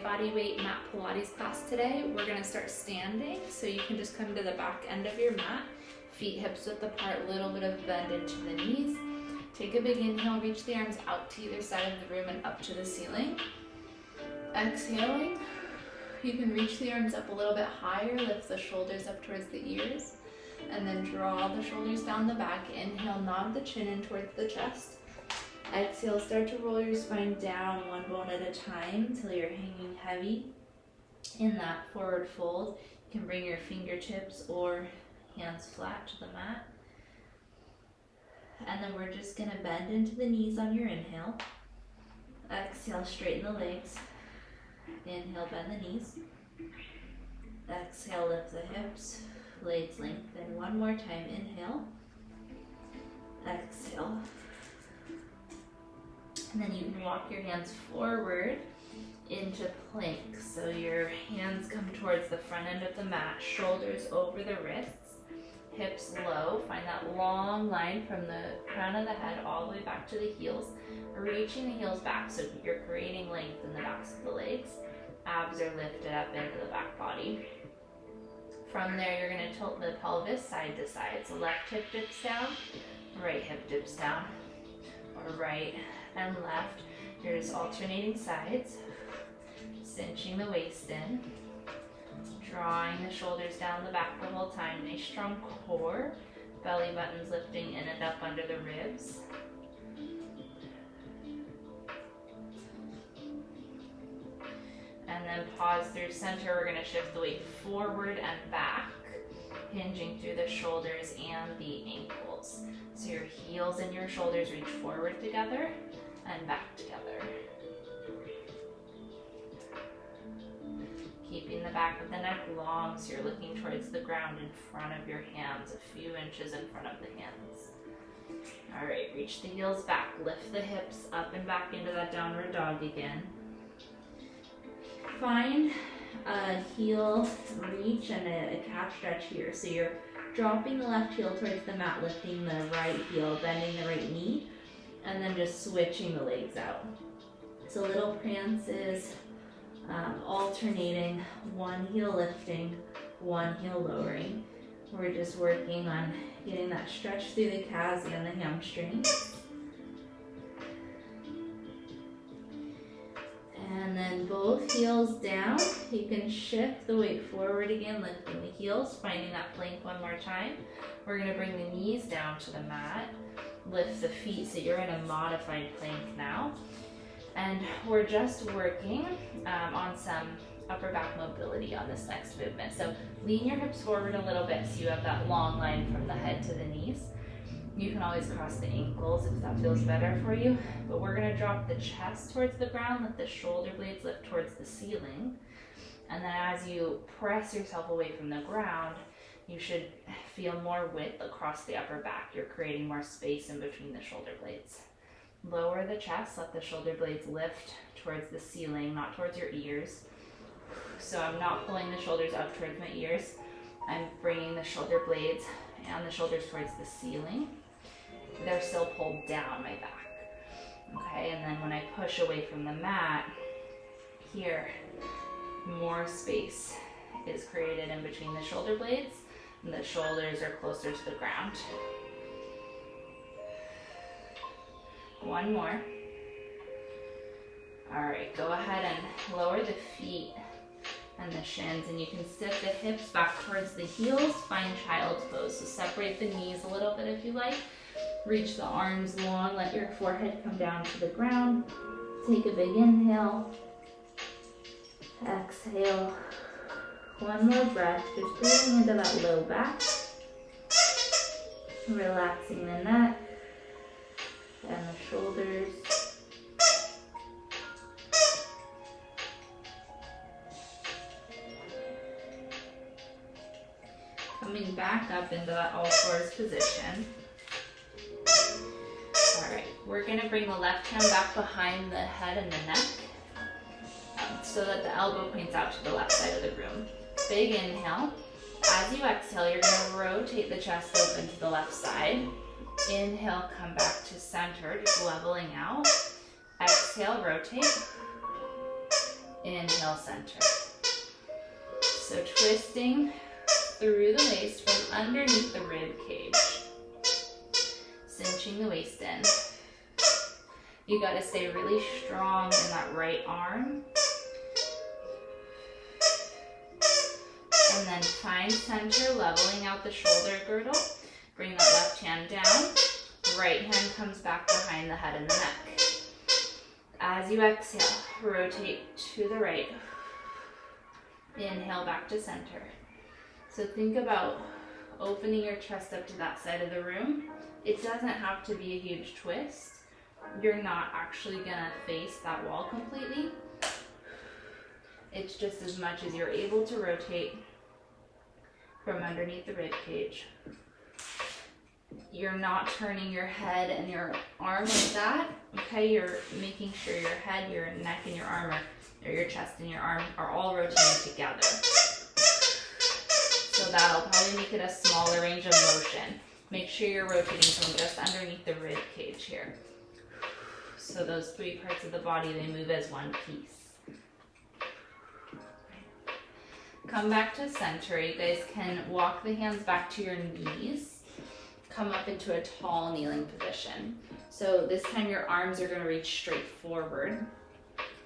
body weight mat Pilates class today. We're gonna start standing, so you can just come to the back end of your mat, feet hips width apart, little bit of bend into the knees. Take a big inhale, reach the arms out to either side of the room and up to the ceiling. Exhaling, you can reach the arms up a little bit higher, lift the shoulders up towards the ears, and then draw the shoulders down the back. Inhale, nod the chin in towards the chest. Exhale, start to roll your spine down one bone at a time until you're hanging heavy in that forward fold. You can bring your fingertips or hands flat to the mat. And then we're just gonna bend into the knees on your inhale. Exhale, straighten the legs. Inhale, bend the knees. Exhale, lift the hips, blades lengthen. One more time, inhale. Exhale. And then you can walk your hands forward into plank. So your hands come towards the front end of the mat, shoulders over the wrists, hips low. Find that long line from the crown of the head all the way back to the heels, reaching the heels back so you're creating length in the backs of the legs. Abs are lifted up into the back body. From there, you're going to tilt the pelvis side to side. So left hip dips down, right hip dips down, or right and left. You're just alternating sides, cinching the waist in, drawing the shoulders down the back the whole time. Nice strong core, belly buttons lifting in and up under the ribs. And then pause through center. We're going to shift the weight forward and back, hinging through the shoulders and the ankles. So your heels and your shoulders reach forward together and back together. Keeping the back of the neck long so you're looking towards the ground in front of your hands, a few inches in front of the hands. All right, reach the heels back, lift the hips up and back into that downward dog again. Find a heel reach and a calf stretch here. So you're dropping the left heel towards the mat, lifting the right heel, bending the right knee, and then just switching the legs out. So little prances, alternating, one heel lifting, one heel lowering. We're just working on getting that stretch through the calves and the hamstrings. And then both heels down. You can shift the weight forward again, lifting the heels, finding that plank one more time. We're going to bring the knees down to the mat, lift the feet so you're in a modified plank now. And we're just working on some upper back mobility on this next movement. So lean your hips forward a little bit so you have that long line from the head to the knees. You can always cross the ankles if that feels better for you, but we're going to drop the chest towards the ground, let the shoulder blades lift towards the ceiling, and then as you press yourself away from the ground, you should feel more width across the upper back. You're creating more space in between the shoulder blades. Lower the chest, let the shoulder blades lift towards the ceiling, not towards your ears. So I'm not pulling the shoulders up towards my ears. I'm bringing the shoulder blades and the shoulders towards the ceiling. They're still pulled down my back. Okay, and then when I push away from the mat, here, more space is created in between the shoulder blades, and the shoulders are closer to the ground. One more. All right, go ahead and lower the feet and the shins, and you can sit the hips back towards the heels, find child's pose. So separate the knees a little bit if you like. Reach the arms long, let your forehead come down to the ground. Take a big inhale. Exhale. One more breath, just breathing into that low back. Relaxing the neck and the shoulders. Coming back up into that all fours position. All right, we're gonna bring the left hand back behind the head and the neck so that the elbow points out to the left side of the room. Big inhale. As you exhale, you're gonna rotate the chest open to the left side. Inhale, come back to center, just leveling out. Exhale, rotate. Inhale, center. So twisting through the waist from underneath the rib cage. Cinching the waist in. You gotta stay really strong in that right arm. And then find center, leveling out the shoulder girdle. Bring that left hand down. Right hand comes back behind the head and the neck. As you exhale, rotate to the right. Inhale back to center. So think about opening your chest up to that side of the room. It doesn't have to be a huge twist. You're not actually gonna face that wall completely. It's just as much as you're able to rotate from underneath the rib cage. You're not turning your head and your arm like that, okay? You're making sure your head, your neck, and your arm or your chest and your arm are all rotating together. So that'll probably make it a smaller range of motion. Make sure you're rotating from just underneath the rib cage here. So those three parts of the body, they move as one piece. Come back to center. You guys can walk the hands back to your knees. Come up into a tall kneeling position. So this time your arms are going to reach straight forward.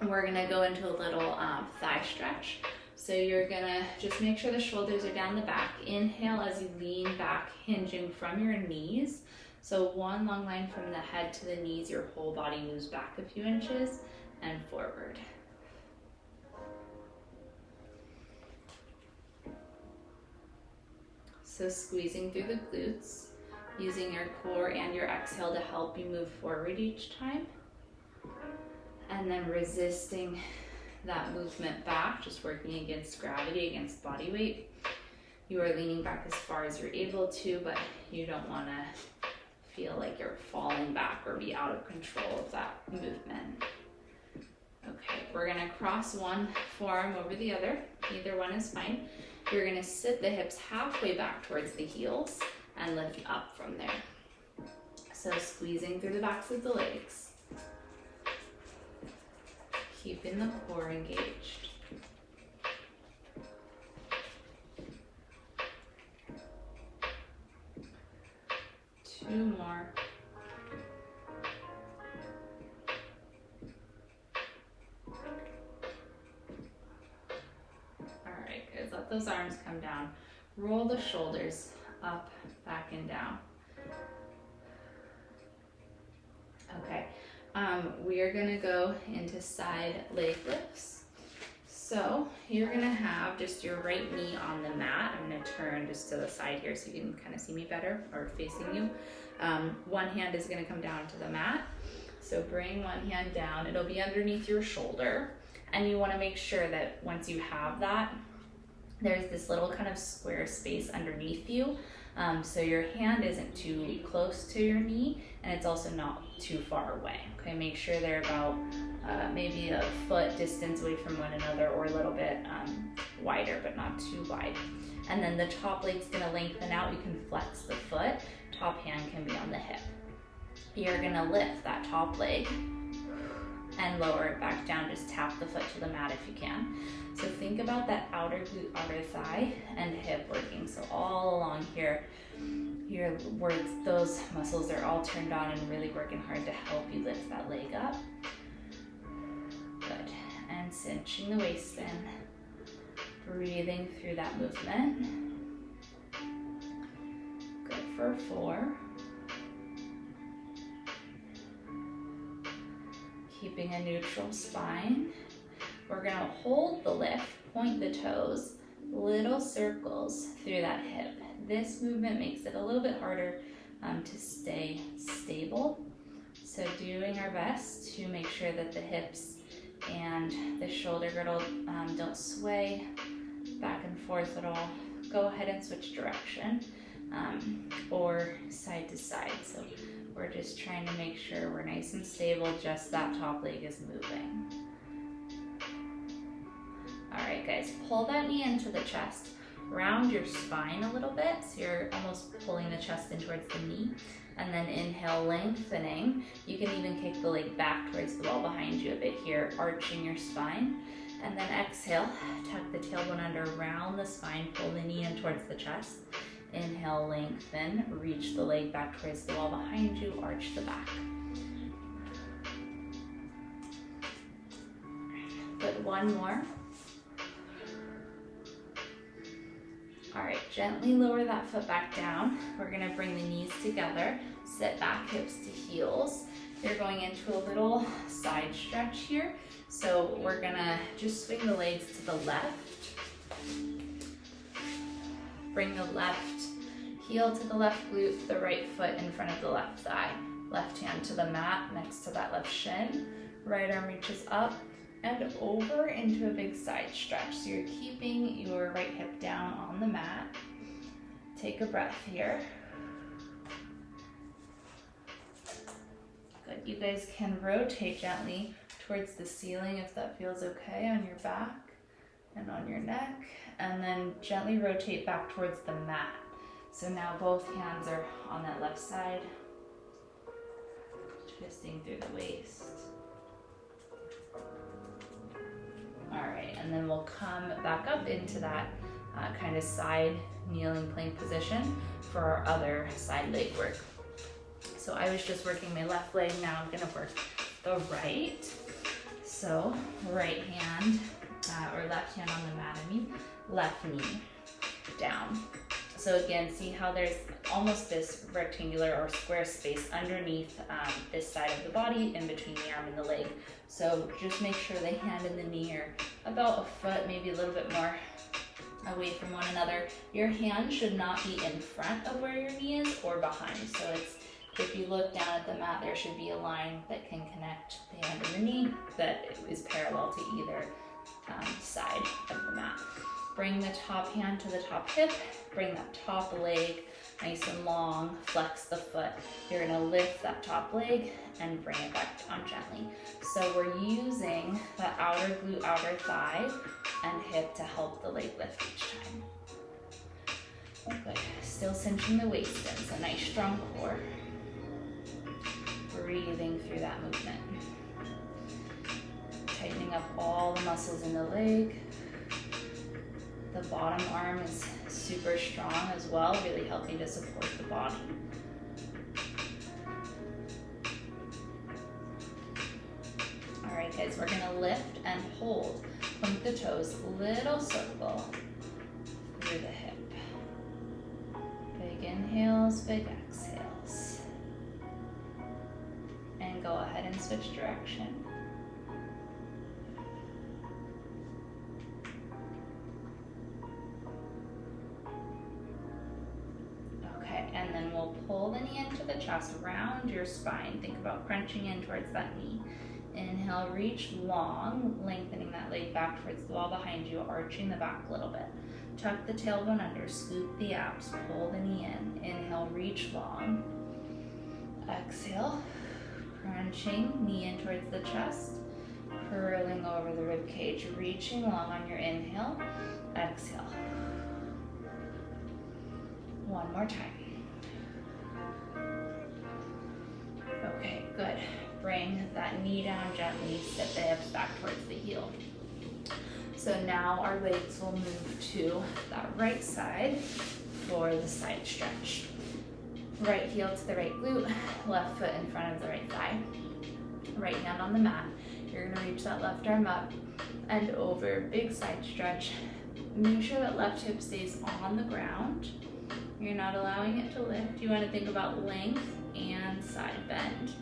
And we're going to go into a little thigh stretch. So you're going to just make sure the shoulders are down the back. Inhale as you lean back, hinging from your knees. So one long line from the head to the knees, your whole body moves back a few inches and forward. So squeezing through the glutes, using your core and your exhale to help you move forward each time. And then resisting that movement back, just working against gravity, against body weight. You are leaning back as far as you're able to, but you don't want to feel like you're falling back or be out of control of that movement. Okay, we're gonna cross one forearm over the other. Either one is fine. You're gonna sit the hips halfway back towards the heels and lift up from there. So squeezing through the backs of the legs. Keeping the core engaged. Two more. Alright, guys, let those arms come down. Roll the shoulders up, back, and down. Okay, we are gonna go into side leg lifts. So you're gonna have just your right knee on the mat. I'm gonna turn just to the side here so you can kind of see me better, or facing you. One hand is gonna come down to the mat. So bring one hand down, it'll be underneath your shoulder. And you wanna make sure that once you have that, there's this little kind of square space underneath you. So your hand isn't too close to your knee, and it's also not too far away. Okay, make sure they're about maybe a foot distance away from one another, or a little bit wider, but not too wide. And then the top leg's gonna lengthen out. You can flex the foot. Top hand can be on the hip. You're gonna lift that top leg and lower it back down. Just tap the foot to the mat if you can. So think about that outer glute, outer thigh, and hip working. So all along here, those muscles are all turned on and really working hard to help you lift that leg up. Good. And cinching the waist in. Breathing through that movement. Good for 4. Keeping a neutral spine. We're gonna hold the lift, point the toes, little circles through that hip. This movement makes it a little bit harder to stay stable. So doing our best to make sure that the hips and the shoulder girdle don't sway back and forth at all. Go ahead and switch direction or side to side. So we're just trying to make sure we're nice and stable, just that top leg is moving. All right, guys, pull that knee into the chest. Round your spine a little bit, so you're almost pulling the chest in towards the knee. And then inhale, lengthening. You can even kick the leg back towards the wall behind you a bit here, arching your spine. And then exhale, tuck the tailbone under around the spine, pull the knee in towards the chest. Inhale, lengthen, reach the leg back towards the wall behind you, arch the back. Good, one more. All right, gently lower that foot back down. We're gonna bring the knees together, sit back, hips to heels. You're going into a little side stretch here. So we're gonna just swing the legs to the left. Bring the left heel to the left glute, the right foot in front of the left thigh. Left hand to the mat next to that left shin. Right arm reaches up and over into a big side stretch. So you're keeping your right hip down on the mat. Take a breath here. Good, you guys can rotate gently towards the ceiling if that feels okay on your back and on your neck. And then gently rotate back towards the mat. So now both hands are on that left side, twisting through the waist. All right, and then we'll come back up into that kind of side kneeling plank position for our other side leg work. So I was just working my left leg, now I'm gonna work the right. So right hand, or left hand on the mat, left knee down. So again, see how there's almost this rectangular or square space underneath this side of the body, in between the arm and the leg. So just make sure the hand and the knee are about a foot, maybe a little bit more away from one another. Your hand should not be in front of where your knee is or behind. So it's, if you look down at the mat, there should be a line that can connect the hand and the knee that is parallel to either side of the mat. Bring the top hand to the top hip, bring that top leg nice and long, flex the foot. You're gonna lift that top leg and bring it back down gently. So we're using the outer glute, outer thigh, and hip to help the leg lift each time. Good, still cinching the waist in, so nice strong core. Breathing through that movement. Tightening up all the muscles in the leg. The bottom arm is super strong as well, really helping to support the body. All right, guys, we're gonna lift and hold. Point the toes, little circle through the hip. Big inhales, big exhales. And go ahead and switch direction. And then we'll pull the knee into the chest, round your spine. Think about crunching in towards that knee. Inhale, reach long, lengthening that leg back towards the wall behind you, arching the back a little bit. Tuck the tailbone under, scoop the abs, pull the knee in. Inhale, reach long. Exhale, crunching, knee in towards the chest, curling over the rib cage, reaching long on your inhale. Exhale. One more time. Okay, good. Bring that knee down gently, sit the hips back towards the heel. So now our legs will move to that right side for the side stretch. Right heel to the right glute, left foot in front of the right thigh. Right hand on the mat. You're gonna reach that left arm up and over, big side stretch. Make sure that left hip stays on the ground. You're not allowing it to lift. You want to think about length and side bend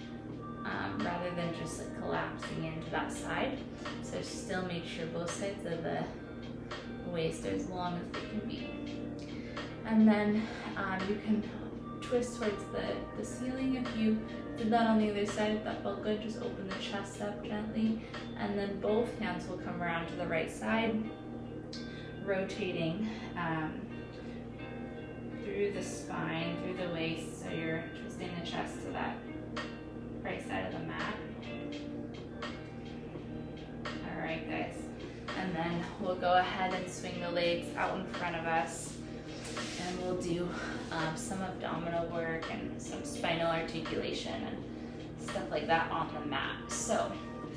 rather than just like collapsing into that side. So still make sure both sides of the waist are as long as they can be. And then you can twist towards the ceiling. If you did that on the other side, if that felt good, just open the chest up gently. And then both hands will come around to the right side, rotating through the spine, through the waist, so you're twisting the chest to that right side of the mat. All right, guys. And then we'll go ahead and swing the legs out in front of us, and we'll do some abdominal work and some spinal articulation and stuff like that on the mat. So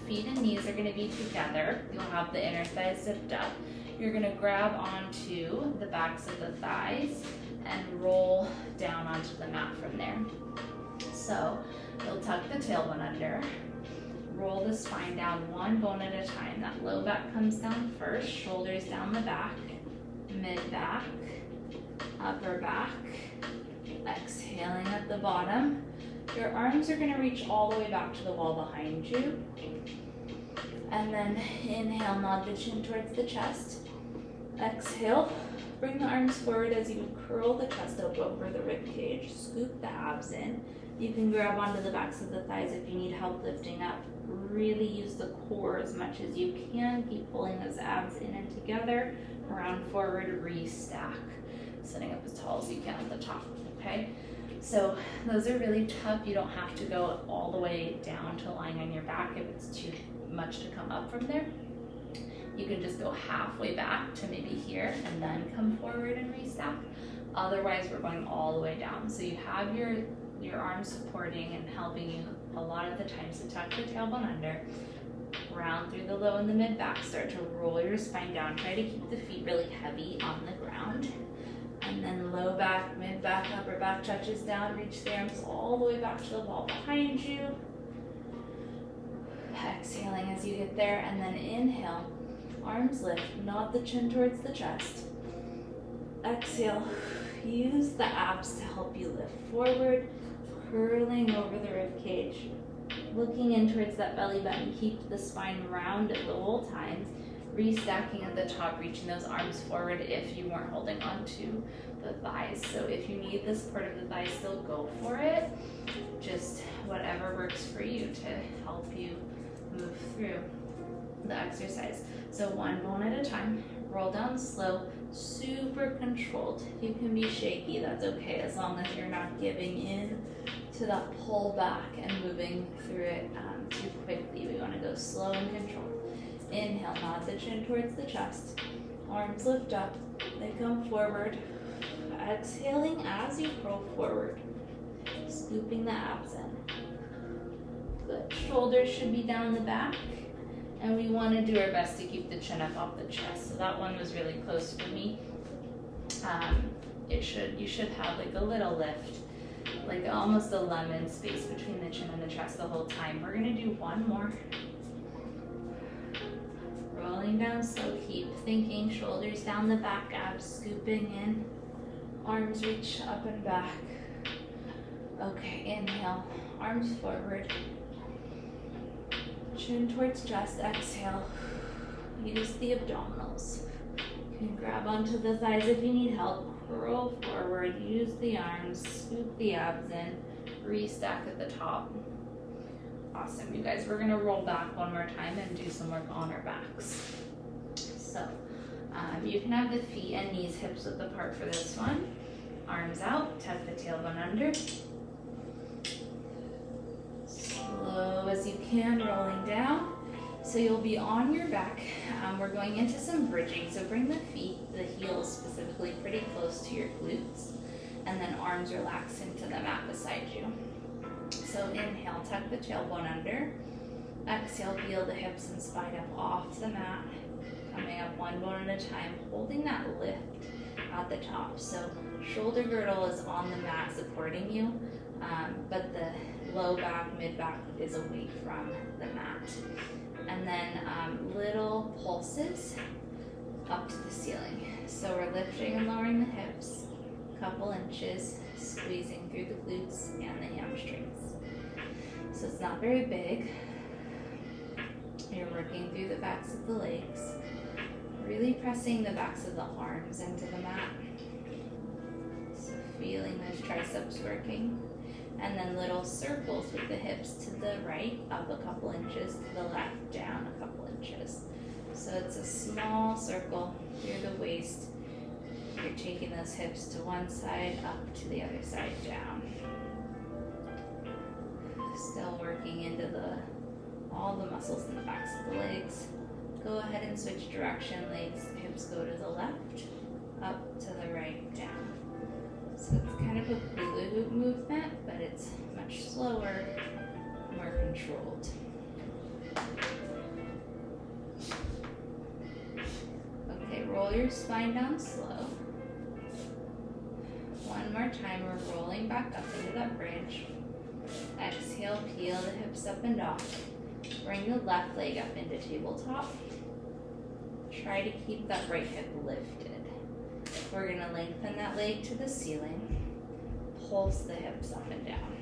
feet and knees are going to be together. You'll have the inner thighs zipped up. You're going to grab onto the backs of the thighs and roll down onto the mat from there. So you'll tuck the tailbone under, roll the spine down one bone at a time. That low back comes down first, shoulders down the back, mid back, upper back, exhaling at the bottom. Your arms are going to reach all the way back to the wall behind you. And then inhale, nod the chin towards the chest. Exhale, bring the arms forward as you curl the chest up over the rib cage. Scoop the abs in. You can grab onto the backs of the thighs if you need help lifting up. Really use the core as much as you can. Keep pulling those abs in and together. Round forward, restack. Sitting up as tall as you can at the top, okay? So those are really tough. You don't have to go all the way down to lying on your back if it's too much to come up from there. You can just go halfway back to maybe here and then come forward and restack. Otherwise, we're going all the way down. So you have your arms supporting and helping you a lot of the times to tuck the tailbone under, round through the low and the mid back, start to roll your spine down. Try to keep the feet really heavy on the ground. And then low back, mid back, upper back touches down, reach the arms all the way back to the wall behind you. Exhaling as you get there, and then inhale, arms lift, nod the chin towards the chest. Exhale, use the abs to help you lift forward, curling over the rib cage, looking in towards that belly button. Keep the spine round at the whole time. Restacking at the top, reaching those arms forward if you weren't holding on to the thighs. So if you need the support of the thighs, still go for it. Just whatever works for you to help you move through the exercise. So one bone at a time, roll down slow, super controlled. You can be shaky, that's okay, as long as you're not giving in to that pull back and moving through it too quickly. We want to go slow and controlled. Inhale, nod the chin towards the chest. Arms lift up, they come forward. Exhaling as you curl forward, scooping the abs in. Good. Shoulders should be down the back, and we want to do our best to keep the chin up off the chest. So that one was really close for me. You should have like a little lift, like almost a lemon space between the chin and the chest the whole time. We're gonna do one more. Rolling down slow, keep thinking, shoulders down the back, abs scooping in, arms reach up and back. Okay, inhale, arms forward, chin towards chest, exhale, use the abdominals. You can grab onto the thighs if you need help, curl forward, use the arms, scoop the abs in, restack at the top. Awesome, you guys, we're gonna roll back one more time and do some work on our backs. So, you can have the feet and knees hips width apart for this one. Arms out, tuck the tailbone under. Slow as you can, rolling down. So you'll be on your back. We're going into some bridging. So bring the feet, the heels specifically, pretty close to your glutes. And then arms relax into the mat beside you. So inhale, tuck the tailbone under. Exhale, peel the hips and spine up off the mat. Coming up one bone at a time, holding that lift at the top. So shoulder girdle is on the mat supporting you, but the low back, mid back is away from the mat. And then little pulses up to the ceiling. So we're lifting and lowering the hips, a couple inches, squeezing through the glutes and the hamstrings. So it's not very big. You're working through the backs of the legs, really pressing the backs of the arms into the mat. So feeling those triceps working. And then little circles with the hips to the right, up a couple inches, to the left, down a couple inches. So it's a small circle through the waist. You're taking those hips to one side, up to the other side, down. Still working into all the muscles in the backs of the legs. Go ahead and switch direction. Legs, hips go to the left, up to the right, down. So it's kind of a hula hoop movement, but it's much slower, more controlled. Roll your spine down slow. One more time, we're rolling back up into that bridge. Exhale, peel the hips up and off. Bring the left leg up into tabletop. Try to keep that right hip lifted. We're gonna lengthen that leg to the ceiling. Pulse the hips up and down.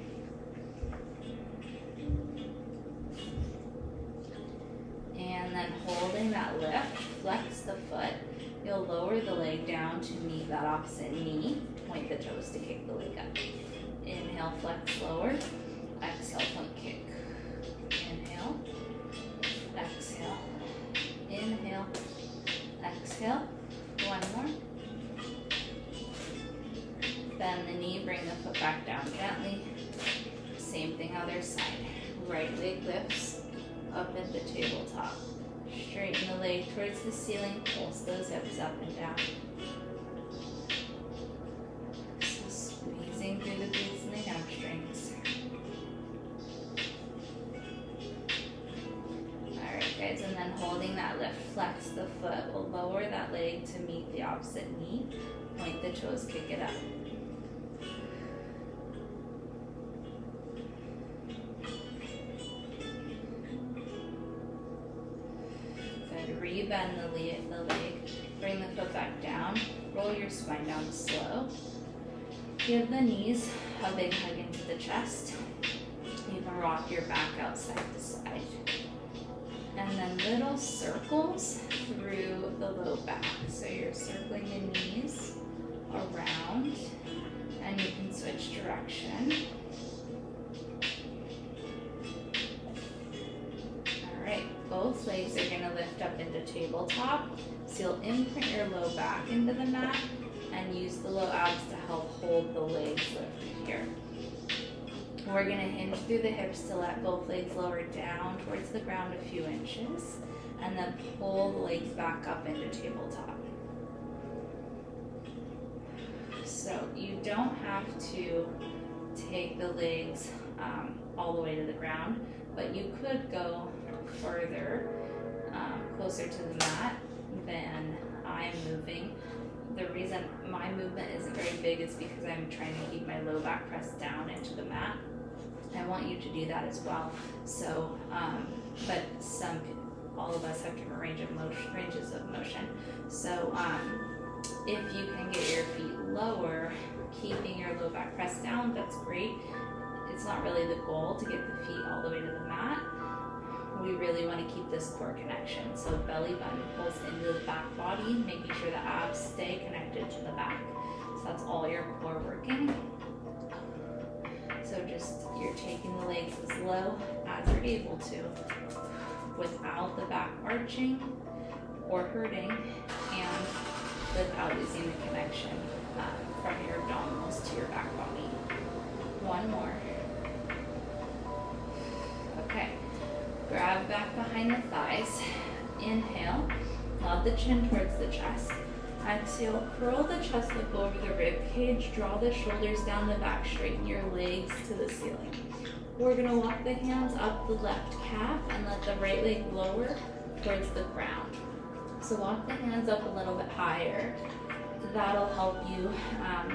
And then holding that lift, flex the foot. You'll lower the leg down to meet that opposite knee. Point the toes to kick the leg up. Inhale, flex lower. Exhale, point kick. Inhale. Exhale. Inhale. Exhale. One more. Bend the knee, bring the foot back down gently. Same thing other side. Right leg lifts up into tabletop. Straighten the leg towards the ceiling, pulse those hips up and down. So squeezing through the glutes and the hamstrings. Alright guys, and then holding that lift, flex the foot. We'll lower that leg to meet the opposite knee. Point the toes, kick it up. Rebend the leg, bring the foot back down, roll your spine down slow. Give the knees a big hug into the chest. You can rock your back out side to side. And then little circles through the low back. So you're circling the knees around, and you can switch direction. Both legs are going to lift up into tabletop. So you'll imprint your low back into the mat and use the low abs to help hold the legs lifted here. We're going to hinge through the hips to let both legs lower down towards the ground a few inches, and then pull the legs back up into tabletop. So you don't have to take the legs all the way to the ground, but you could go further, closer to the mat than I'm moving. The reason my movement isn't very big is because I'm trying to keep my low back pressed down into the mat. I want you to do that as well. So, but all of us have different ranges of motion. So, if you can get your feet lower, keeping your low back pressed down, that's great. It's not really the goal to get the feet all the way to the mat. We really want to keep this core connection. So belly button pulls into the back body, making sure the abs stay connected to the back. So that's all your core working. So just you're taking the legs as low as you're able to without the back arching or hurting, and without losing the connection from your abdominals to your back body. One more. Okay. Grab back behind the thighs. Inhale. Nod the chin towards the chest. Exhale. Curl the chest up over the rib cage. Draw the shoulders down the back. Straighten your legs to the ceiling. We're going to walk the hands up the left calf and let the right leg lower towards the ground. So walk the hands up a little bit higher. That'll help you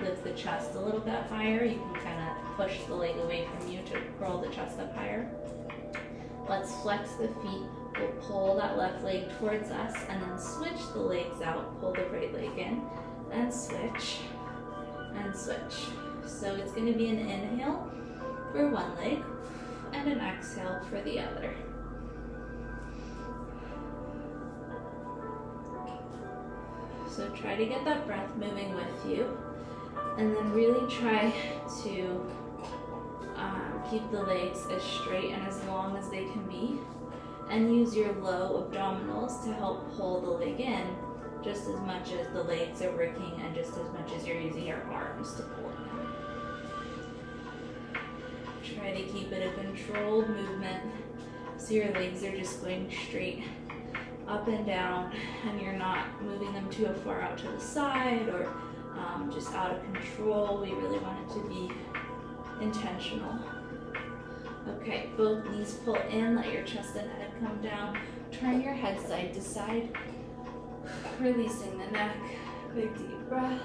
lift the chest a little bit higher. You can kind of push the leg away from you to curl the chest up higher. Let's flex the feet. We'll pull that left leg towards us and then switch the legs out. Pull the right leg in and switch and switch. So it's going to be an inhale for one leg and an exhale for the other. So try to get that breath moving with you, and then really try to keep the legs as straight and as long as they can be, and use your low abdominals to help pull the leg in just as much as the legs are working and just as much as you're using your arms to pull in. Try to keep it a controlled movement so your legs are just going straight up and down and you're not moving them too far out to the side or just out of control. We really want it to be intentional. Okay, both knees pull in, let your chest and head come down. Turn your head side to side. Releasing the neck, big deep breath.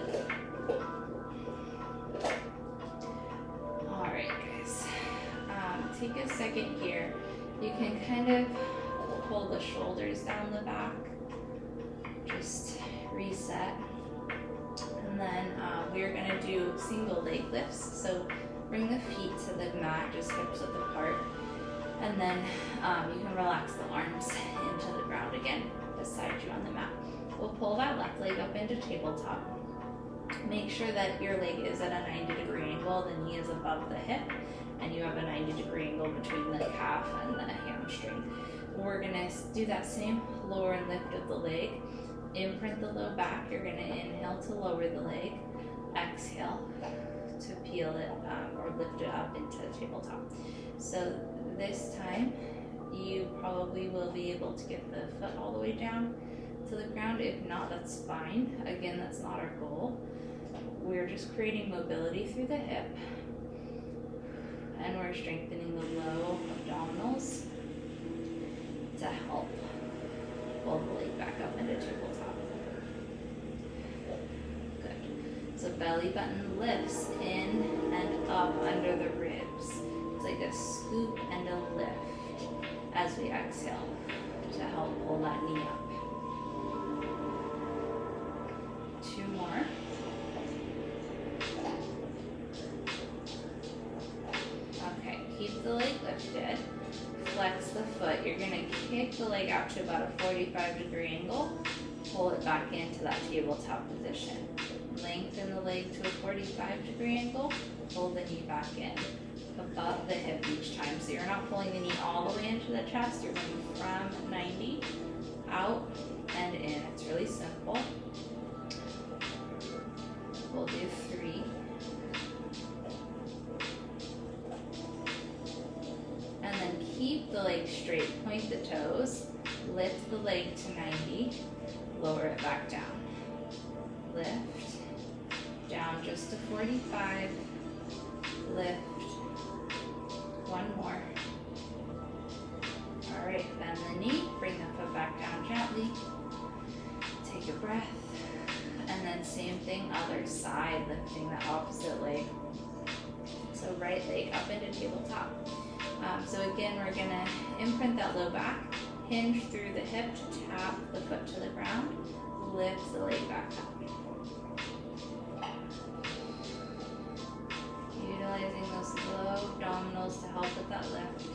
All right, guys. Take a second here. You can kind of pull the shoulders down the back. Just reset. And then we're gonna do single leg lifts. So bring the feet to the mat, just hips width apart. And then you can relax the arms into the ground again beside you on the mat. We'll pull that left leg up into tabletop. Make sure that your leg is at a 90-degree angle, the knee is above the hip, and you have a 90-degree angle between the calf and the hamstring. We're gonna do that same lower and lift of the leg. Imprint the low back. You're gonna inhale to lower the leg. Exhale to peel it or lift it up into tabletop. So this time, you probably will be able to get the foot all the way down to the ground. If not, that's fine. Again, that's not our goal. We're just creating mobility through the hip, and we're strengthening the low abdominals to help pull the leg back up into tabletop. Good. So belly button lifts in and up under the ribs. It's like a scoop and a lift as we exhale to help pull that knee up. 2 more. Okay, keep the leg lifted. Flex the foot. You're going to kick the leg out to about a 45-degree angle. Pull it back into that tabletop position. Lengthen the leg to a 45-degree angle. Pull the knee back in. Above the hip each time. So you're not pulling the knee all the way into the chest. You're going from 90 out and in. It's really simple. We'll do 3. And then keep the leg straight. Point the toes. Lift the leg to 90. Lower it back down. Lift. Down just to 45. Lift. 1 more. All right, bend the knee. Bring the foot back down gently. Take a breath. And then same thing, other side, lifting the opposite leg. So right leg up into tabletop. So again, we're gonna imprint that low back, hinge through the hip to tap the foot to the ground, lift the leg back up. Utilizing those low abdominals to help with that lift.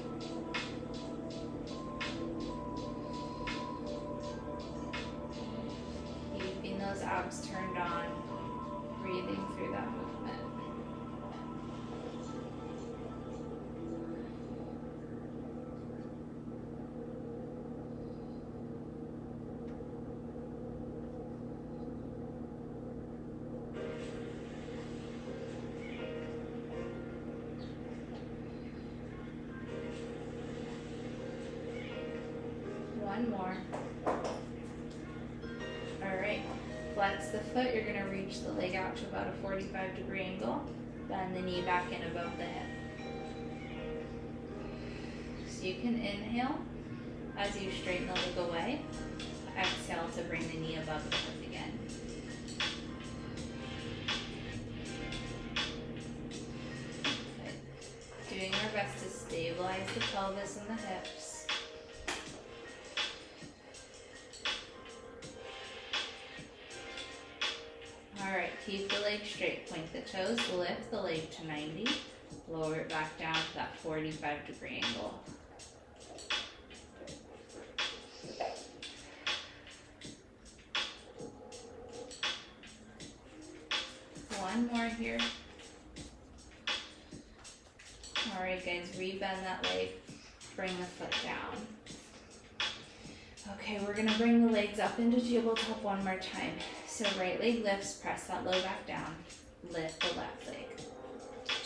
Keeping those abs turned on, breathing through that movement. One more. All right, flex the foot. You're gonna reach the leg out to about a 45-degree angle. Bend the knee back in above the hip. So you can inhale as you straighten the leg away. Exhale to bring the knee above the hip again. Good. Doing our best to stabilize the pelvis and the hips. Alright, keep the leg straight, point the toes, lift the leg to 90, lower it back down to that 45-degree angle. One more here. Alright guys, rebend that leg, bring the foot down. Okay, we're gonna bring the legs up into tabletop one more time. So right leg lifts, press that low back down, lift the left leg.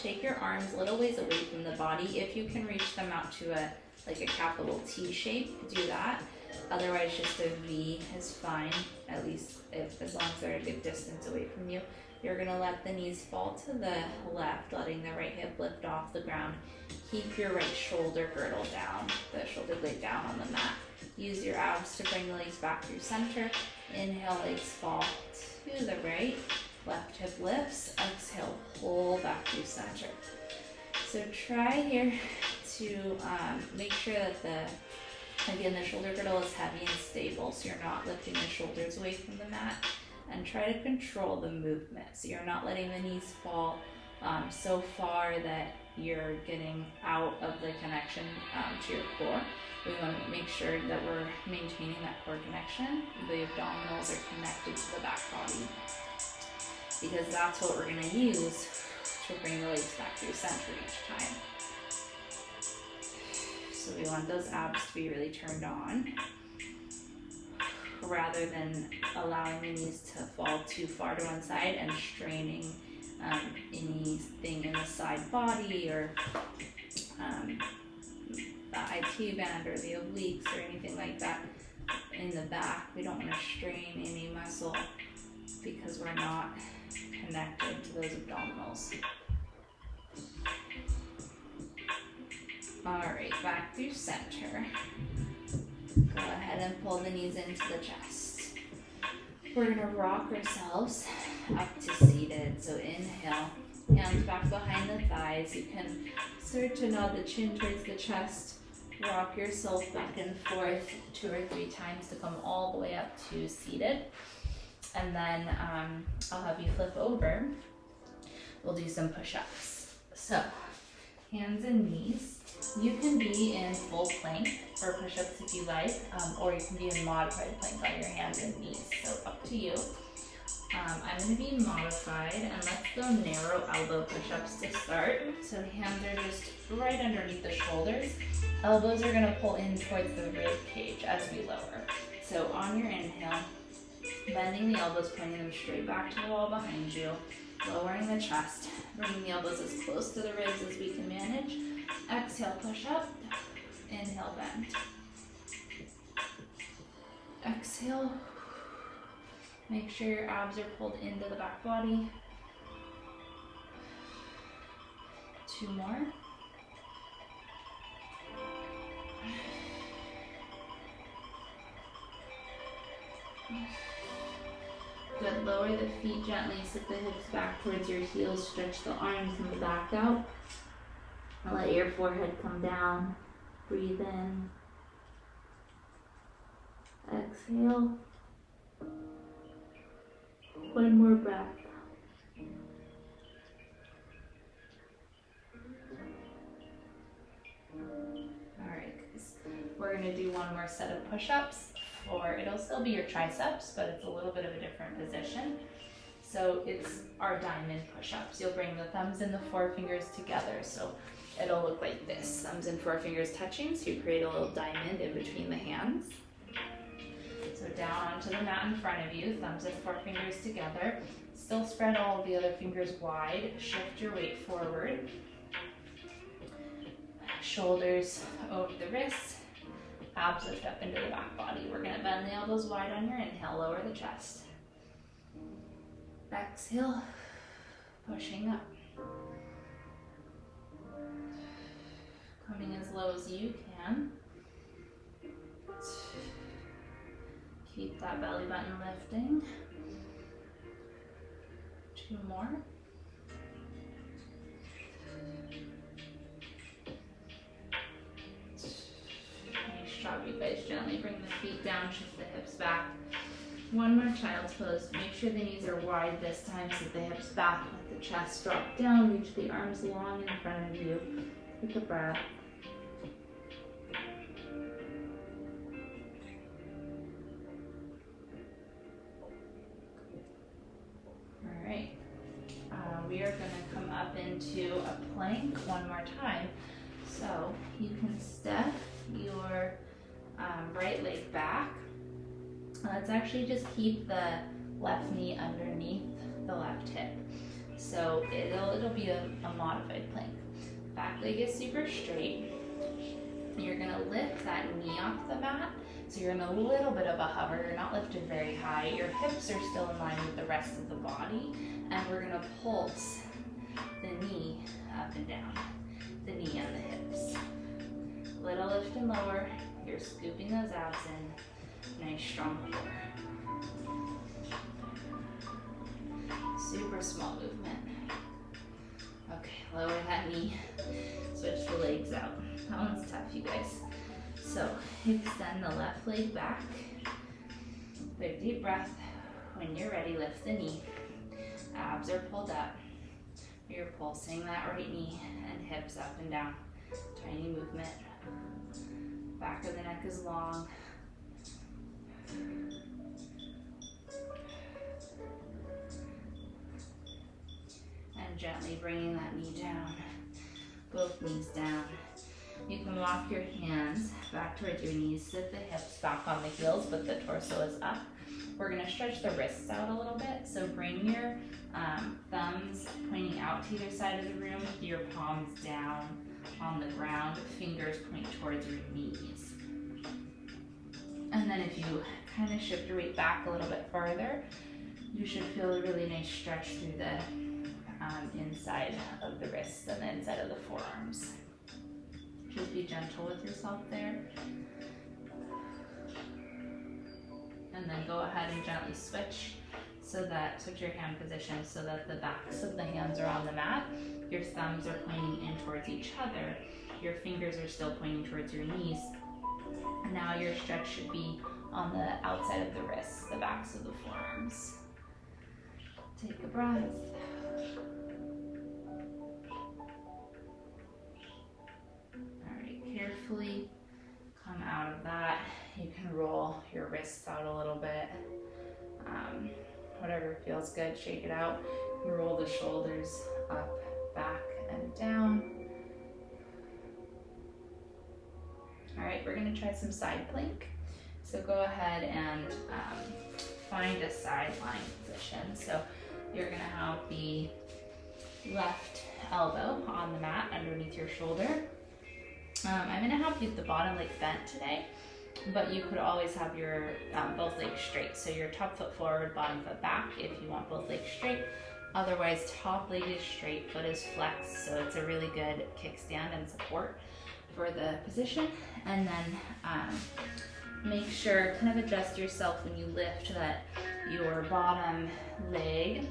Take your arms a little ways away from the body. If you can reach them out to a capital T shape, do that. Otherwise, just a V is fine, at least as long as they're a good distance away from you. You're gonna let the knees fall to the left, letting the right hip lift off the ground. Keep your right shoulder girdle down, the shoulder blade down on the mat. Use your abs to bring the legs back through center. Inhale, legs fall to the right. Left hip lifts. Exhale, pull back through center. So try here to make sure that the shoulder girdle is heavy and stable, so you're not lifting the shoulders away from the mat. And try to control the movement, so you're not letting the knees fall so far that you're getting out of the connection to your core. We want to make sure that we're maintaining that core connection. The abdominals are connected to the back body, because that's what we're going to use to bring the legs back through center each time. So we want those abs to be really turned on, rather than allowing the knees to fall too far to one side and straining anything in the side body, or the IT band or the obliques or anything like that in the back. We don't want to strain any muscle because we're not connected to those abdominals. All right, back through center. Go ahead and pull the knees into the chest. We're gonna rock ourselves up to seated. So inhale, hands back behind the thighs. You can start to nod the chin towards the chest. Rock yourself back and forth 2 or 3 times to come all the way up to seated. And then I'll have you flip over. We'll do some push-ups. So hands and knees. You can be in full plank for push-ups if you like, or you can be in modified plank on your hands and knees, so up to you. I'm going to be modified, and let's go narrow elbow push-ups to start. So hands are just right underneath the shoulders. Elbows are going to pull in towards the rib cage as we lower. So on your inhale, bending the elbows, pointing them straight back to the wall behind you, lowering the chest, bringing the elbows as close to the ribs as we can manage. Exhale, push up. Inhale, bend. Exhale. Make sure your abs are pulled into the back body. 2 more. Good. Lower the feet gently. Sit the hips back towards your heels. Stretch the arms and the back out. Let your forehead come down. Breathe in. Exhale. 1 more breath. Alright, guys. We're going to do 1 more set of push-ups. It'll still be your triceps, but it's a little bit of a different position. So it's our diamond push-ups. You'll bring the thumbs and the forefingers together. So it'll look like this. Thumbs and forefingers touching, so you create a little diamond in between the hands. So down onto the mat in front of you, thumbs and forefingers together. Still spread all of the other fingers wide. Shift your weight forward. Shoulders over the wrists. Abs lift up into the back body. We're going to bend the elbows wide on your inhale. Lower the chest. Exhale. Pushing up. Coming as low as you can. Keep that belly button lifting. 2 more. Nice job, you guys. Gently bring the feet down, shift the hips back. 1 more child's pose. Make sure the knees are wide this time. Sit the hips back, let the chest drop down, reach the arms long in front of you. Take a breath. Alright. We are going to come up into a plank 1 more time. So you can step your right leg back. Let's actually just keep the left knee underneath the left hip. So it'll be a modified plank. Back leg is super straight. You're gonna lift that knee off the mat. So you're in a little bit of a hover. You're not lifted very high. Your hips are still in line with the rest of the body. And we're gonna pulse the knee up and down. The knee and the hips. Little lift and lower. you're scooping those abs in. Nice strong core. Super small movement. Okay, lower that knee. Switch the legs out. That one's tough, you guys. So extend the left leg back. Big deep breath. When you're ready, lift the knee. Abs are pulled up. You're pulsing that right knee and hips up and down. Tiny movement. Back of the neck is long. And gently bringing that knee down. Both knees down. You can walk your hands back towards your knees, sit the hips back on the heels, but the torso is up. We're gonna stretch the wrists out a little bit. So bring your thumbs pointing out to either side of the room, your palms down on the ground, fingers point towards your knees. And then if you kind of shift your weight back a little bit farther, you should feel a really nice stretch through the inside of the wrists and the inside of the forearms. Just be gentle with yourself there. And then go ahead and gently switch your hand position so that the backs of the hands are on the mat. Your thumbs are pointing in towards each other. Your fingers are still pointing towards your knees. And now your stretch should be on the outside of the wrists, the backs of the forearms. Take a breath. Carefully come out of that. You can roll your wrists out a little bit. Whatever feels good, shake it out. You roll the shoulders up, back, and down. All right, we're gonna try some side plank. So go ahead and find a side lying position. So you're gonna have the left elbow on the mat underneath your shoulder. I'm gonna have the bottom leg bent today, but you could always have your both legs straight. So your top foot forward, bottom foot back if you want both legs straight. Otherwise, top leg is straight, foot is flexed. So it's a really good kickstand and support for the position. And then make sure, kind of adjust yourself when you lift that your bottom leg,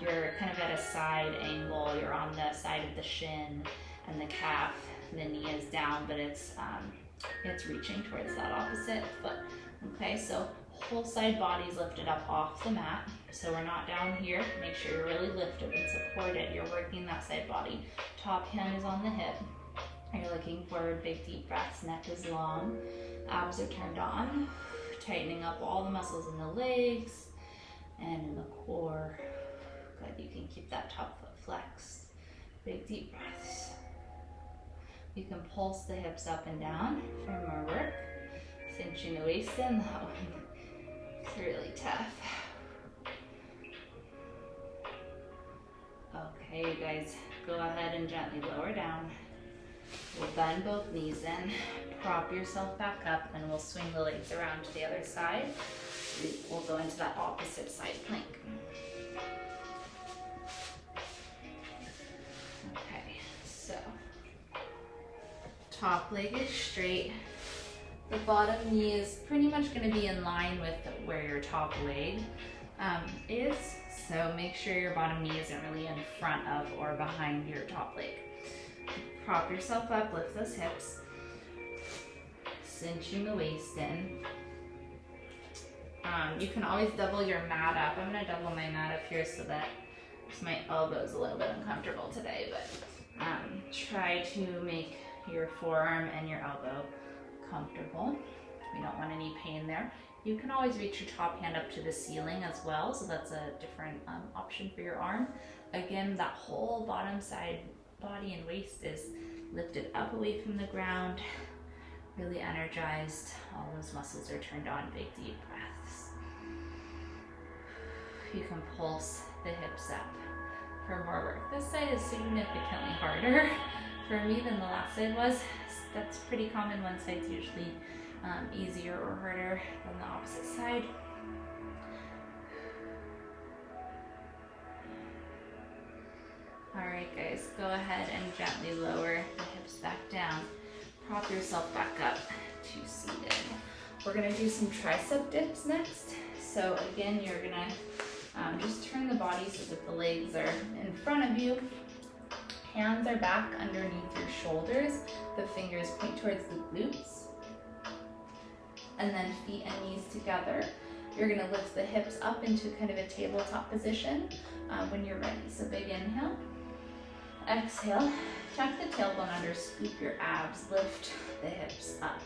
you're kind of at a side angle. You're on the side of the shin and the calf. The knee is down, but it's reaching towards that opposite foot. Okay, so whole side body's lifted up off the mat. So we're not down here. Make sure you're really lifted and supported. You're working that side body. Top hand is on the hip. You're looking forward, big deep breaths, neck is long. Abs are turned on. Tightening up all the muscles in the legs and in the core. Good, you can keep that top foot flexed. Big deep breaths. You can pulse the hips up and down for more work. Cinching the waist in, that one is really tough. Okay, you guys, go ahead and gently lower down. We'll bend both knees in, prop yourself back up, and we'll swing the legs around to the other side. We'll go into that opposite side plank. Okay, so top leg is straight. The bottom knee is pretty much going to be in line with where your top leg is. So make sure your bottom knee isn't really in front of or behind your top leg. Prop yourself up, lift those hips. Cinching the waist in. You can always double your mat up. I'm going to double my mat up here so that my elbow's a little bit uncomfortable today, but try to make your forearm and your elbow comfortable. We don't want any pain there. You can always reach your top hand up to the ceiling as well, so that's a different option for your arm. Again, that whole bottom side body and waist is lifted up away from the ground, really energized. All those muscles are turned on. Big deep breaths. You can pulse the hips up for more work. This side is significantly harder for me than the last side was. That's pretty common. One side's usually easier or harder than the opposite side. All right, guys, go ahead and gently lower the hips back down. Prop yourself back up to seated. We're gonna do some tricep dips next. So again, you're gonna just turn the body so that the legs are in front of you. Hands are back underneath your shoulders. The fingers point towards the glutes. And then feet and knees together. You're gonna lift the hips up into kind of a tabletop position when you're ready. So big inhale. Exhale. Tuck the tailbone under, scoop your abs, lift the hips up,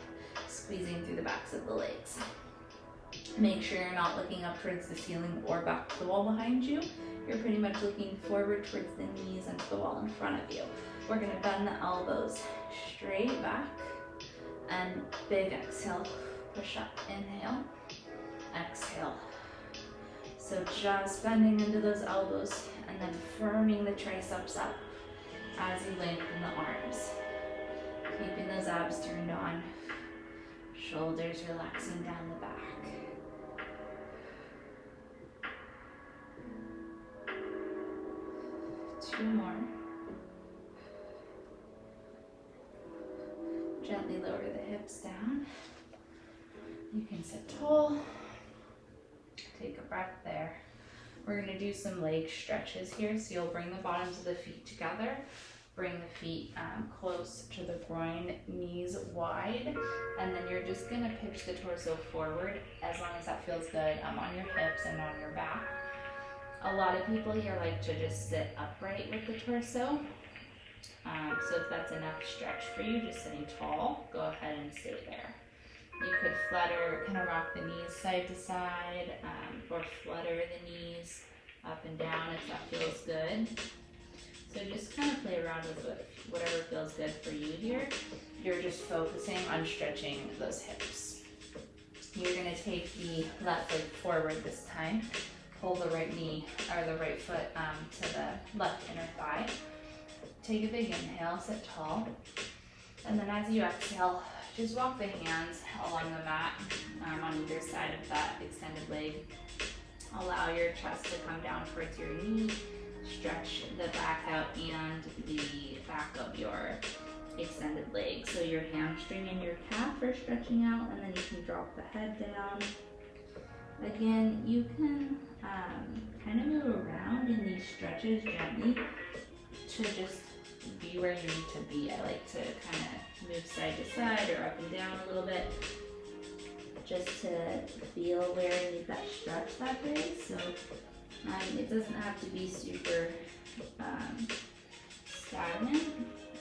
squeezing through the backs of the legs. Make sure you're not looking up towards the ceiling or back to the wall behind you. You're pretty much looking forward towards the knees and to the wall in front of you. We're gonna bend the elbows straight back and big exhale, push up, inhale, exhale. So just bending into those elbows and then firming the triceps up as you lengthen the arms. Keeping those abs turned on, shoulders relaxing down the back. 2 more. Gently lower the hips down. You can sit tall. Take a breath there. We're going to do some leg stretches here. So you'll bring the bottoms of the feet together. Bring the feet close to the groin, knees wide. And then you're just going to pitch the torso forward as long as that feels good on your hips and on your back. A lot of people here like to just sit upright with the torso. So if that's enough stretch for you, just sitting tall, go ahead and stay there. You could flutter, kind of rock the knees side to side, or flutter the knees up and down if that feels good. So just kind of play around with whatever feels good for you here. You're just focusing on stretching those hips. You're going to take the left leg forward this time. Pull the right knee or the right foot to the left inner thigh. Take a big inhale, sit tall. And then as you exhale, just walk the hands along the mat on either side of that extended leg. Allow your chest to come down towards your knee. Stretch the back out and the back of your extended leg. So your hamstring and your calf are stretching out, and then you can drop the head down. Again, you can kind of move around in these stretches gently to just be where you need to be. I like to kind of move side to side or up and down a little bit just to feel where I need that stretch that day. So it doesn't have to be super stagnant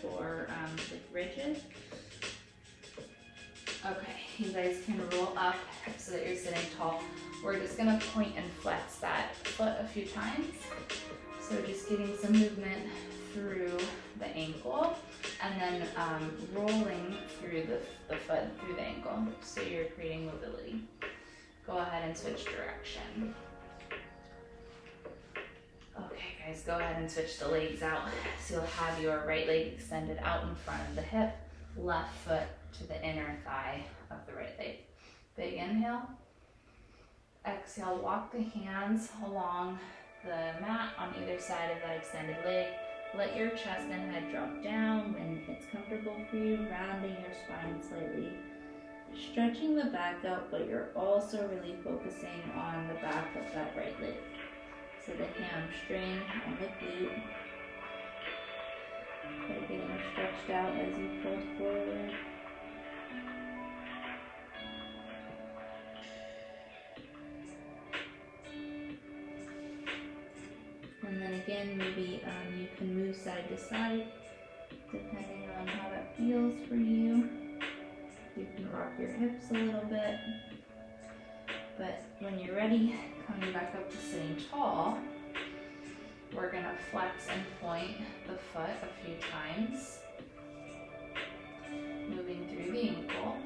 or like rigid. Okay, you guys can roll up so that you're sitting tall. We're just gonna point and flex that foot a few times. So just getting some movement through the ankle and then rolling through the foot through the ankle. So you're creating mobility. Go ahead and switch direction. Okay guys, go ahead and switch the legs out. So you'll have your right leg extended out in front of the hip, left foot to the inner thigh of the right leg. Big inhale. Exhale, walk the hands along the mat on either side of that extended leg. Let your chest and head drop down when it's comfortable for you, rounding your spine slightly. Stretching the back out, but you're also really focusing on the back of that right leg. So the hamstring and the glute. Okay, getting stretched out as you pull forward. And then again, maybe you can move side to side, depending on how that feels for you. You can rock your hips a little bit. But when you're ready, coming back up to sitting tall, we're gonna flex and point the foot a few times, moving through the ankle.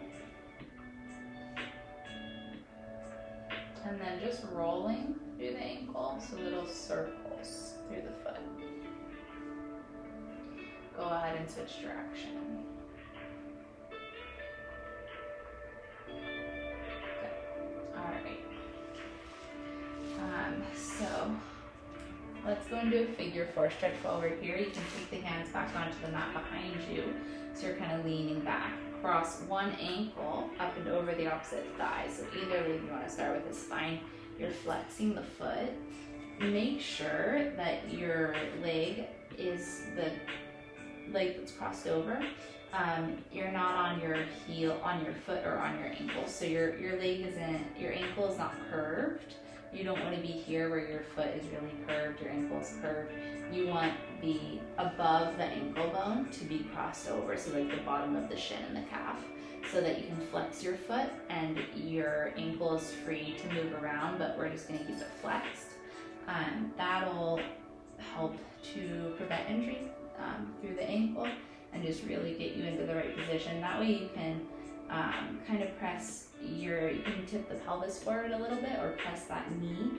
And then just rolling through the ankle, so little circles through the foot. Go ahead and switch direction. Good. All right. So Let's go into a figure 4 stretch forward here. You can take the hands back onto the mat behind you. So you're kind of leaning back. Cross one ankle up and over the opposite thigh. So either leg you want to start with is fine. You're flexing the foot. Make sure that your leg is the leg that's crossed over. You're not on your heel, on your foot, or on your ankle. So your leg isn't, your ankle is not curved. You don't want to be here where your foot is really curved, your ankle is curved. You want the above the ankle bone to be crossed over, so like the bottom of the shin and the calf, so that you can flex your foot and your ankle is free to move around, but we're just going to keep it flexed. That'll help to prevent injury through the ankle and just really get you into the right position. That way you can kind of press you can tip the pelvis forward a little bit or press that knee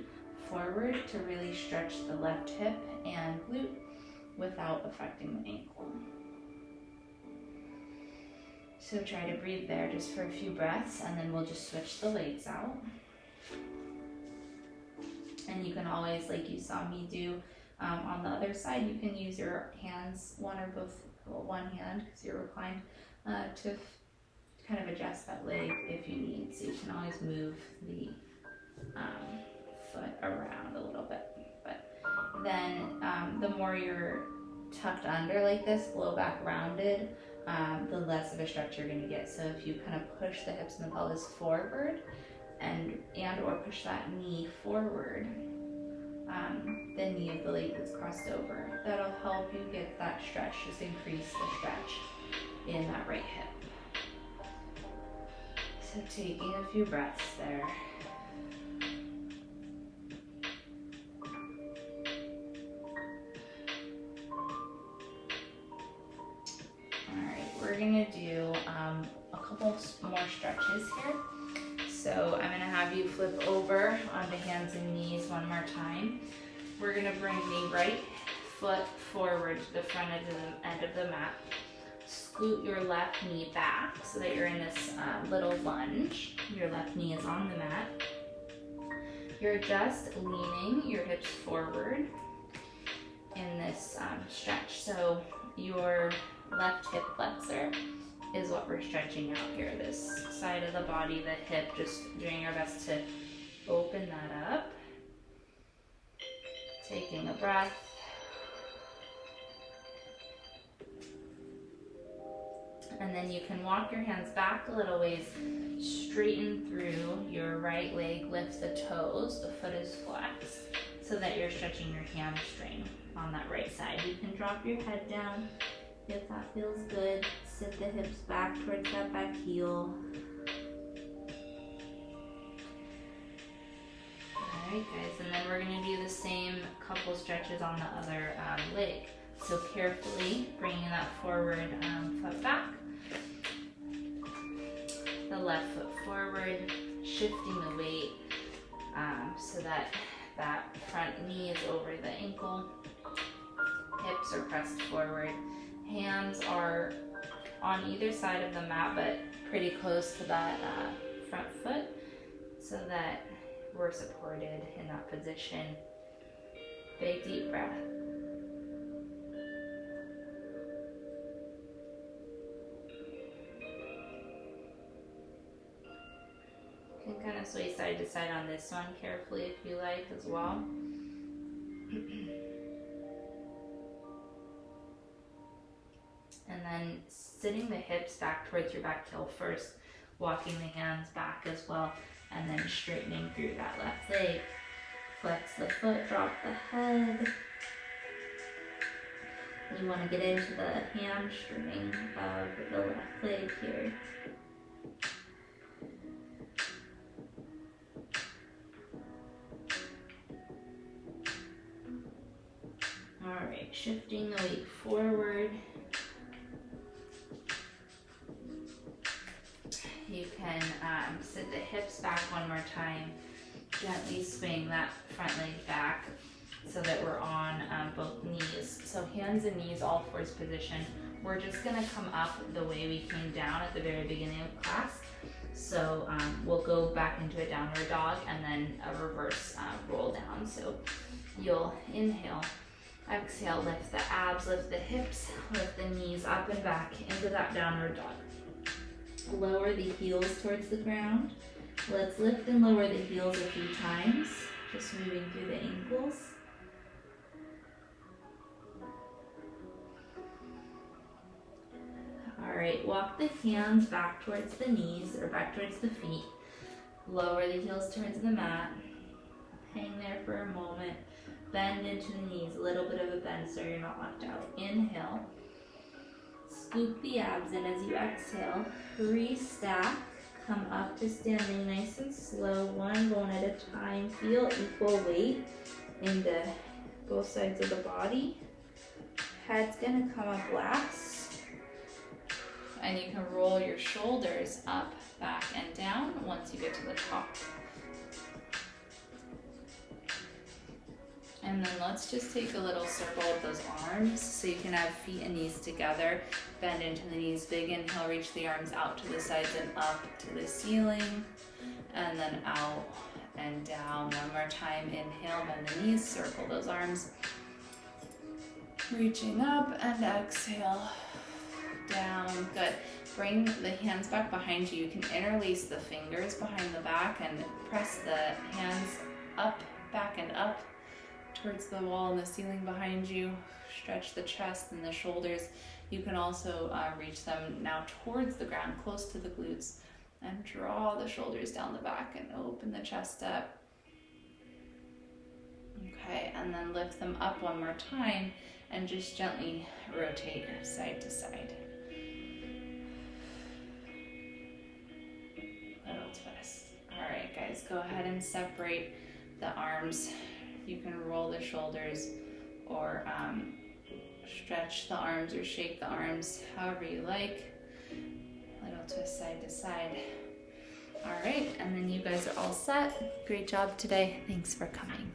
forward to really stretch the left hip and glute without affecting the ankle. So try to breathe there just for a few breaths, and then we'll just switch the legs out. And you can always, like you saw me do on the other side, you can use your hands, one or both, well, one hand because you're reclined, to kind of adjust that leg if you need. So you can always move the foot around a little bit. But then the more you're tucked under like this, low back rounded, the less of a stretch you're going to get. So if you kind of push the hips and the pelvis forward and or push that knee forward, the knee of the leg that's crossed over, that'll help you get that stretch, just increase the stretch in that right hip. So taking a few breaths there. Alright, we're going to do a couple more stretches here. So I'm going to have you flip over onto hands and knees one more time. We're going to bring the right foot forward to the front of the end of the mat. Scoot your left knee back so that you're in this little lunge. Your left knee is on the mat. You're just leaning your hips forward in this stretch. So your left hip flexor is what we're stretching out here. This side of the body, the hip, just doing our best to open that up. Taking a breath. And then you can walk your hands back a little ways, straighten through your right leg, lift the toes, the foot is flexed, so that you're stretching your hamstring on that right side. You can drop your head down if that feels good. Sit the hips back towards that back heel. Alright guys, and then we're going to do the same couple stretches on the other leg. So carefully bringing that forward foot back. The left foot forward, shifting the weight so that that front knee is over the ankle. Hips are pressed forward. Hands are on either side of the mat, but pretty close to that front foot so that we're supported in that position. Big deep breath. You can kind of sway side to side on this one carefully if you like as well. And then sitting the hips back towards your back heel first, walking the hands back as well, and then straightening through that left leg. Flex the foot, drop the head. You want to get into the hamstring of the left leg here. Alright, shifting the weight forward. You can sit the hips back one more time. Gently swing that front leg back so that we're on both knees. So hands and knees, all fours position. We're just going to come up the way we came down at the very beginning of class. So we'll go back into a downward dog and then a reverse roll down. So You'll inhale, exhale, lift the abs, lift the hips, lift the knees up and back into that downward dog. Lower the heels towards the ground. Let's lift and lower the heels a few times, just moving through the ankles. All right, walk the hands back towards the knees or back towards the feet. Lower the heels towards the mat. Hang there for a moment. Bend into the knees, a little bit of a bend so you're not locked out. Inhale. Scoop the abs in as you exhale. Restack. Come up to standing nice and slow, one bone at a time. Feel equal weight into both sides of the body. Head's gonna come up last. And you can roll your shoulders up, back, and down once you get to the top. And then let's just take a little circle of those arms so you can have feet and knees together. Bend into the knees, big inhale, reach the arms out to the sides and up to the ceiling. And then out and down. One more time, inhale, bend the knees, circle those arms. Reaching up and exhale, down, good. Bring the hands back behind you. You can interlace the fingers behind the back and press the hands up, back and up towards the wall and the ceiling behind you. Stretch the chest and the shoulders. You can also reach them now towards the ground, close to the glutes, and draw the shoulders down the back and open the chest up. Okay, and then lift them up one more time and just gently rotate side to side. Little twist. All right, guys, go ahead and separate the arms. You can roll the shoulders or stretch the arms or shake the arms however you like. Little twist side to side. All right, and then you guys are all set. Great job today. Thanks for coming.